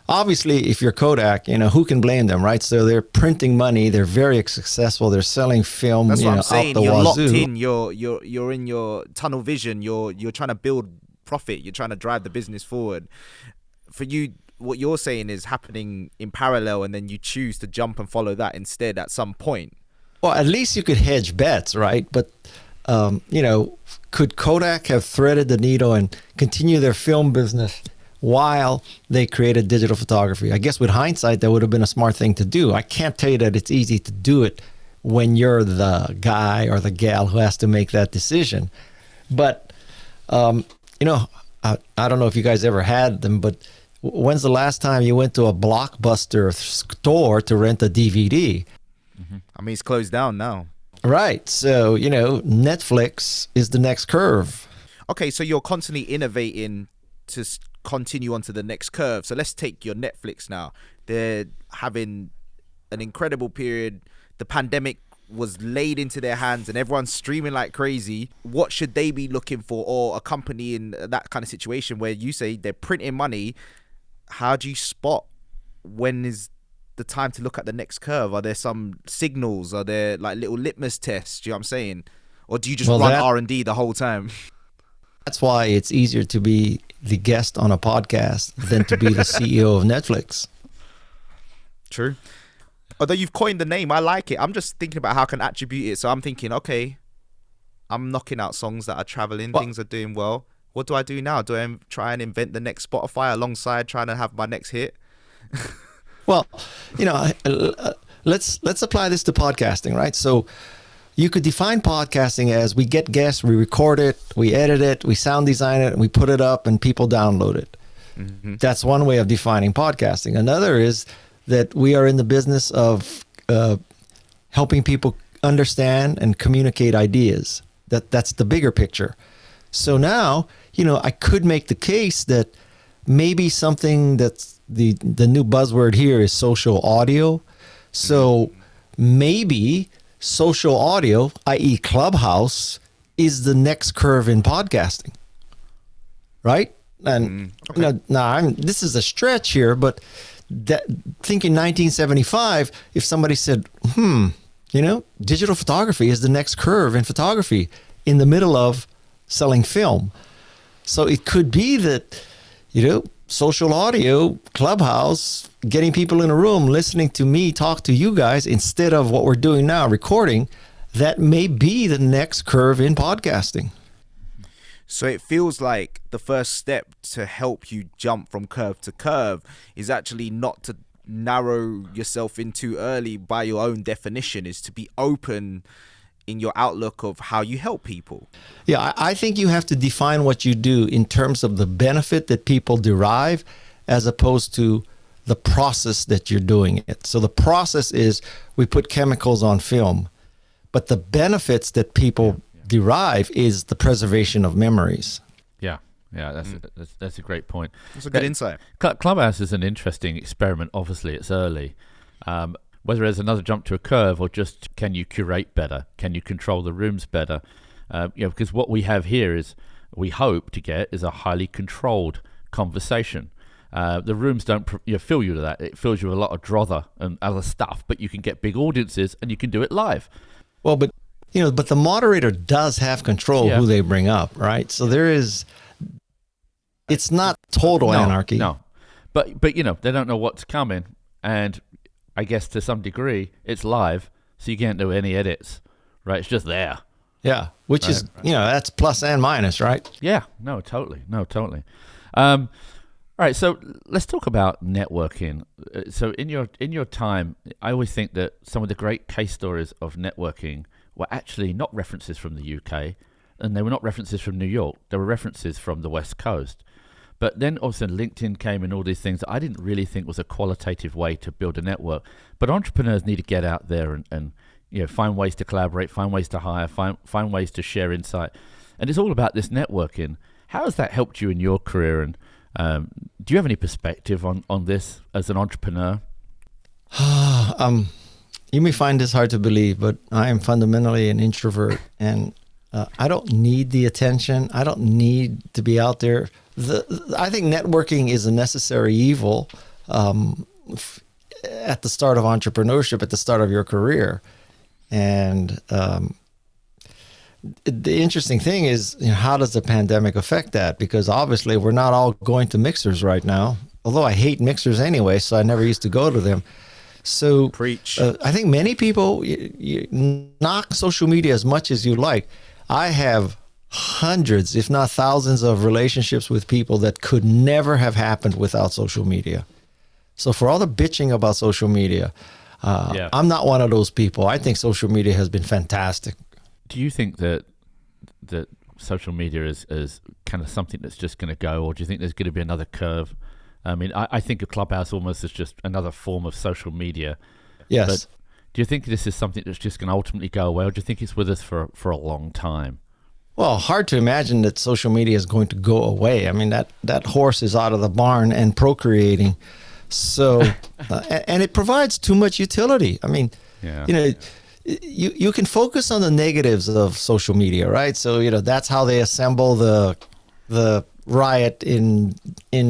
obviously, if you're Kodak, who can blame them, right? So they're printing money. They're very successful. They're selling film. That's what I'm saying. Out the You're locked wazoo. in. You're in your tunnel vision. You're trying to build profit. You're trying to drive the business forward. For you, what you're saying is happening in parallel, and then you choose to jump and follow that instead at some point. Well, at least you could hedge bets, right? But, could Kodak have threaded the needle and continue their film business while they created digital photography? I guess with hindsight, that would have been a smart thing to do. I can't tell you that it's easy to do it when you're the guy or the gal who has to make that decision. But, I don't know if you guys ever had them, but when's the last time you went to a Blockbuster store to rent a DVD? I mean, it's closed down now. Right. So, Netflix is the next curve. Okay, so you're constantly innovating to continue on to the next curve. So let's take your Netflix now. They're having an incredible period. The pandemic was laid into their hands and everyone's streaming like crazy. What should they be looking for, or a company in that kind of situation where you say they're printing money? How do you spot when is the time to look at the next curve? Are there some signals? Are there like little litmus tests? Do you know what I'm saying? Or do you just run R&D the whole time? That's why it's easier to be the guest on a podcast than to be the CEO of Netflix. True. Although you've coined the name, I like it. I'm just thinking about how I can attribute it. So I'm thinking, okay, I'm knocking out songs that are traveling, things are doing well. What do I do now? Do I try and invent the next Spotify alongside trying to have my next hit? Well, let's apply this to podcasting, right? So you could define podcasting as we get guests, we record it, we edit it, we sound design it, and we put it up and people download it. Mm-hmm. That's one way of defining podcasting. Another is that we are in the business of helping people understand and communicate ideas. That's the bigger picture. So now, I could make the case that maybe something that's the new buzzword here is social audio. So maybe social audio, i.e. Clubhouse, is the next curve in podcasting, right? And this is a stretch here, but thinking 1975, if somebody said, digital photography is the next curve in photography in the middle of selling film. So it could be that, social audio, Clubhouse, getting people in a room, listening to me talk to you guys instead of what we're doing now, recording, that may be the next curve in podcasting. So it feels like the first step to help you jump from curve to curve is actually not to narrow yourself in too early by your own definition, is to be open in your outlook of how you help people. Yeah, I think you have to define what you do in terms of the benefit that people derive as opposed to the process that you're doing it. So the process is we put chemicals on film, but the benefits that people derive is the preservation of memories. Yeah, that's a great point. That's a good insight. Clubhouse is an interesting experiment. Obviously, it's early. Whether there's another jump to a curve or just can you curate better? Can you control the rooms better? Because what we have here we hope to get is a highly controlled conversation. The rooms don't fill you to that. It fills you with a lot of drother and other stuff, but you can get big audiences and you can do it live. Well, but the moderator does have control who they bring up, right? So it's not total anarchy. No, but they don't know what's coming, and I guess to some degree it's live, so you can't do any edits, right? It's just there. Yeah, which is that's plus and minus, right? Yeah, no, totally. All All right, so let's talk about networking. So in your time, I always think that some of the great case stories of networking were actually not references from the UK, and they were not references from New York. They were references from the West Coast. But then also LinkedIn came and all these things that I didn't really think was a qualitative way to build a network. But entrepreneurs need to get out there and find ways to collaborate, find ways to hire, find ways to share insight. And it's all about this networking. How has that helped you in your career? And do you have any perspective on this as an entrepreneur? You may find this hard to believe, but I am fundamentally an introvert, and I don't need the attention. I don't need to be out there. I think networking is a necessary evil at the start of entrepreneurship, at the start of your career. And the interesting thing is, how does the pandemic affect that? Because obviously we're not all going to mixers right now, although I hate mixers anyway, so I never used to go to them. So Preach. I think many people, you knock social media as much as you like. I have hundreds, if not thousands, of relationships with people that could never have happened without social media. So for all the bitching about social media, I'm not one of those people. I think social media has been fantastic. Do you think that social media is kind of something that's just going to go, or do you think there's going to be another curve? I mean, I think of Clubhouse almost as just another form of social media. Yes. But do you think this is something that's just going to ultimately go away, or do you think it's with us for a long time? Well, hard to imagine that social media is going to go away. I mean, that horse is out of the barn and procreating. So, and it provides too much utility. I mean, you can focus on the negatives of social media, right? So, that's how they assemble the riot in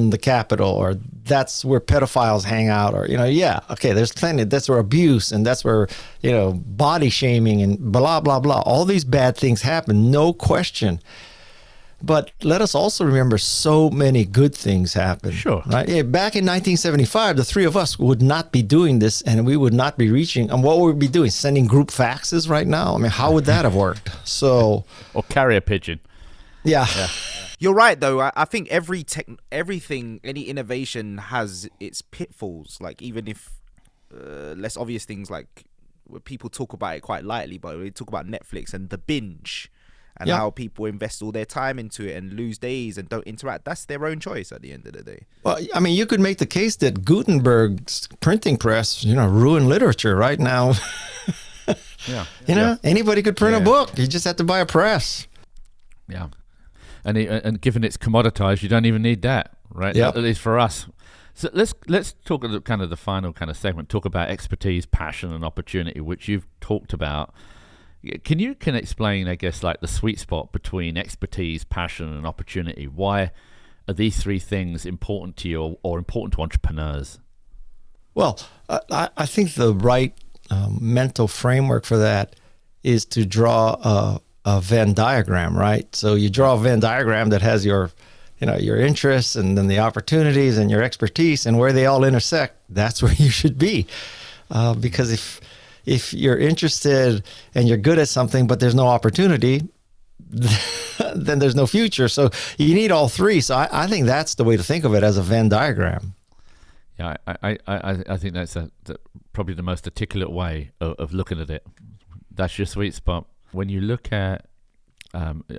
the Capitol, or that's where pedophiles hang out, or there's plenty. That's where abuse, and that's where body shaming and blah blah blah. All these bad things happen, no question. But let us also remember, so many good things happen. Sure. Right? Yeah, back in 1975, the three of us would not be doing this, and we would not be reaching. And what would we be doing? Sending group faxes right now? I mean, how would that have worked? So, or carrier pigeon. Yeah. You're right, though. I think everything, any innovation has its pitfalls. Like, even if less obvious things, like where people talk about it quite lightly, but we talk about Netflix and the binge, and how people invest all their time into it and lose days and don't interact. That's their own choice at the end of the day. Well, I mean, you could make the case that Gutenberg's printing press, ruined literature right now. Anybody could print a book. You just have to buy a press. Yeah. And given it's commoditized, you don't even need that, right? Yep. At least for us. So let's talk about kind of the final kind of segment. Talk about expertise, passion, and opportunity, which you've talked about. Can you explain, I guess, like the sweet spot between expertise, passion, and opportunity? Why are these three things important to you, or important to entrepreneurs? Well, I think the right mental framework for that is to draw a Venn diagram, right? So you draw a Venn diagram that has your interests, and then the opportunities and your expertise, and where they all intersect. That's where you should be, because if you're interested and you're good at something, but there's no opportunity, then there's no future. So you need all three. So I think that's the way to think of it, as a Venn diagram. Yeah, I think that's probably the most articulate way of looking at it. That's your sweet spot. When you look at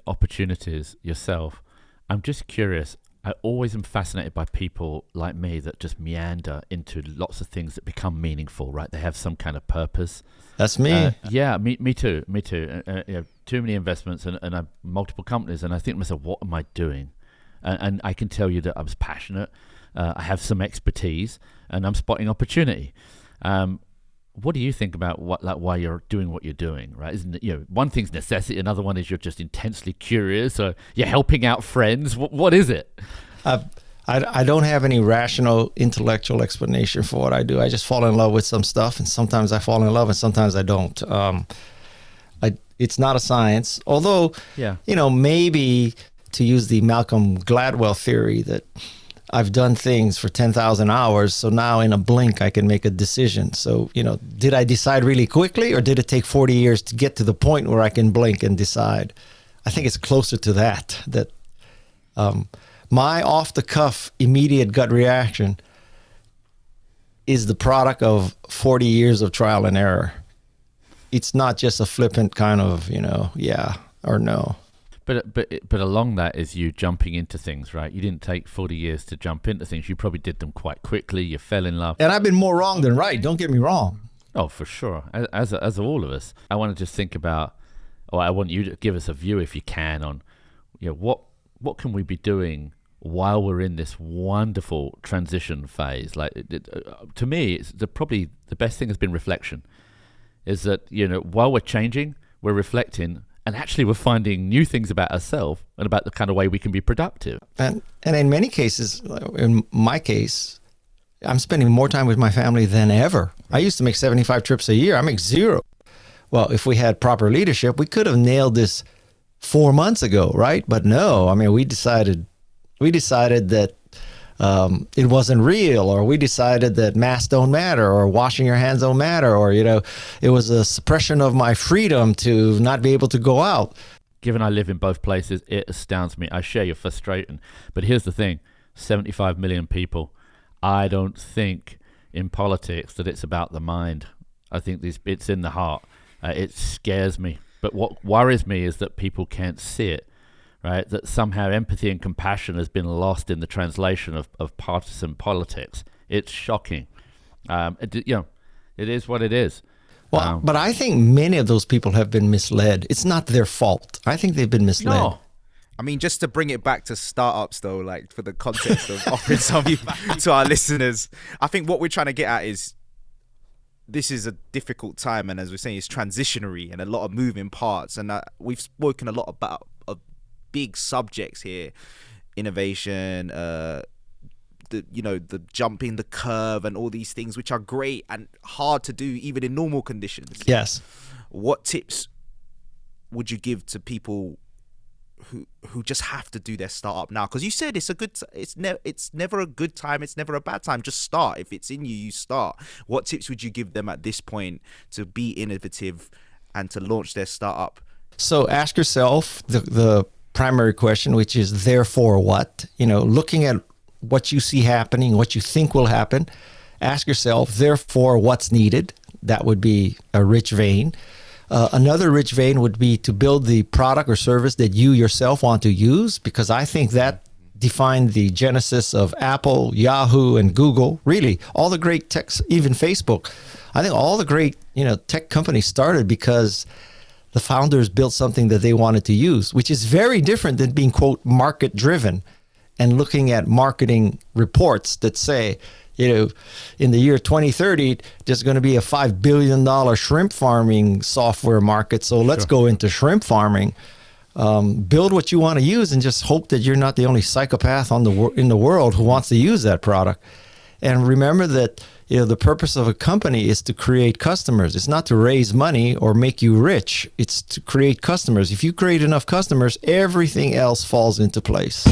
opportunities yourself, I'm just curious. I always am fascinated by people like me that just meander into lots of things that become meaningful, right? They have some kind of purpose. That's me. Me too. Too many investments and multiple companies, and I think to myself, what am I doing? And I can tell you that I was passionate. I have some expertise, and I'm spotting opportunity. What do you think about why you're doing what you're doing, right? Isn't it, one thing's necessity, another one is you're just intensely curious, or you're helping out friends. What is it? I don't have any rational intellectual explanation for what I do. I just fall in love with some stuff, and sometimes I fall in love and sometimes I don't. It's not a science, although, maybe to use the Malcolm Gladwell theory that I've done things for 10,000 hours, so now in a blink I can make a decision. So, did I decide really quickly, or did it take 40 years to get to the point where I can blink and decide? I think it's closer to that My off the cuff, immediate gut reaction is the product of 40 years of trial and error. It's not just a flippant kind of, yeah or no. But along that is you jumping into things, right? You didn't take 40 years to jump into things. You probably did them quite quickly. You fell in love. And I've been more wrong than right. Don't get me wrong. Oh, for sure. As all of us, I want to just think about, or I want you to give us a view, if you can, on what can we be doing while we're in this wonderful transition phase. Like to me, it's probably the best thing has been reflection. Is that while we're changing, we're reflecting, and actually we're finding new things about ourselves and about the kind of way we can be productive. And in many cases, in my case, I'm spending more time with my family than ever. I used to make 75 trips a year. I make 0. Well, if we had proper leadership, we could have nailed this 4 months ago, right? But no, I mean, we decided that it wasn't real, or we decided that masks don't matter, or washing your hands don't matter, or, it was a suppression of my freedom to not be able to go out. Given I live in both places, it astounds me. I share your frustration. But here's the thing, 75 million people. I don't think in politics that it's about the mind. I think it's in the heart. It scares me. But what worries me is that people can't see it, right? That somehow empathy and compassion has been lost in the translation of partisan politics. It's shocking. It is what it is. Well, but I think many of those people have been misled. It's not their fault. I think they've been misled. No. I mean, just to bring it back to startups, though, like for the context of offering something to our listeners, I think what we're trying to get at is this is a difficult time. And as we're saying, it's transitionary and a lot of moving parts. And we've spoken a lot about big subjects here, innovation, the jumping the curve and all these things, which are great and hard to do even in normal conditions. Yes. What tips would you give to people who just have to do their startup now? Because you said it's never a good time, it's never a bad time. Just start. If it's in you, you start. What tips would you give them at this point to be innovative and to launch their startup? So ask yourself the primary question, which is therefore what? Looking at what you see happening, what you think will happen, ask yourself, therefore, what's needed? That would be a rich vein. Another rich vein would be to build the product or service that you yourself want to use, because I think that defined the genesis of Apple, Yahoo, and Google. Really, all the great techs, even Facebook. I think all the great tech companies started because the founders built something that they wanted to use, which is very different than being, quote, market driven and looking at marketing reports that say, in the year 2030, there's going to be a $5 billion shrimp farming software market. So let's go into shrimp farming. Build what you want to use and just hope that you're not the only psychopath in the world who wants to use that product. And remember that the purpose of a company is to create customers. It's not to raise money or make you rich. It's to create customers. If you create enough customers, everything else falls into place.